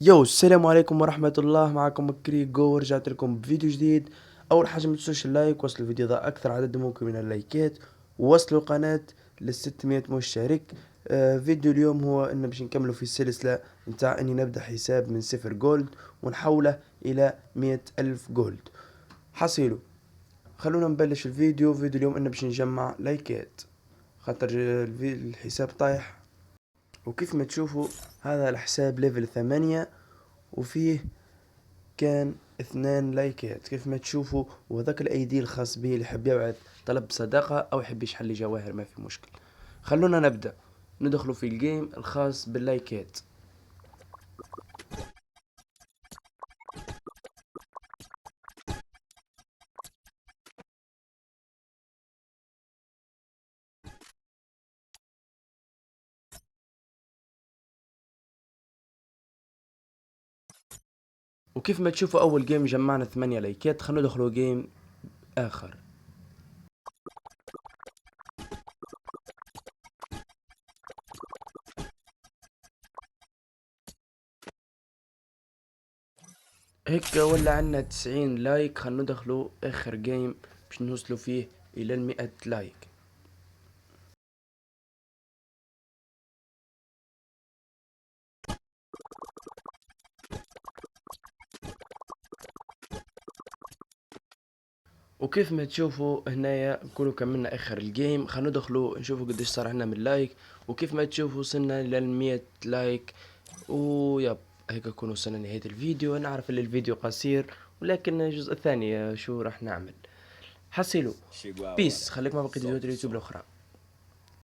يو السلام عليكم ورحمة الله، معكم كريجو ورجعت لكم بفيديو جديد. أول حاجة متنسوش اللايك، وصلوا الفيديو ذا أكثر عدد ممكن من اللايكات، ووصلوا القناة لل600 مشترك. فيديو اليوم هو إن باش نكملوا في السلسلة نتاع إني نبدأ حساب من 0 جولد ونحوله إلى 100 ألف جولد. حصيلو، خلونا نبلش فيديو اليوم إن باش نجمع لايكات خاطر الحساب طايح. وكيف ما تشوفوا هذا الحساب ليفل 8 وفيه كان 2 لايكات كيف ما تشوفوا، وذاك الايدي الخاص به اللي يحب يبعث طلب صداقة او يحب يشحن لي جواهر ما في مشكل. خلونا نبدأ ندخلوا في الجيم الخاص باللايكات. وكيف ما تشوفوا اول جيم جمعنا 8 لايكات، خلونا ندخلوا جيم اخر. هيك ولا عنا 90 لايك، خلونا ندخلوا اخر جيم باش نوصلوا فيه الى 100 لايك. وكيف ما تشوفوا هنايا نكونوا كملنا اخر الجيم، خلينا ندخلوا نشوفوا قديش صار عندنا من لايك. وكيف ما تشوفوا وصلنا لل100 لايك. ويب، هيك نكون وصلنا لنهاية الفيديو. انا عارف ان الفيديو قصير، ولكن الجزء الثاني شو راح نعمل. حصلوا Chegou a hora. بيس، خليك مع بقية فيديوهات Solte o اليوتيوب som. الاخرى.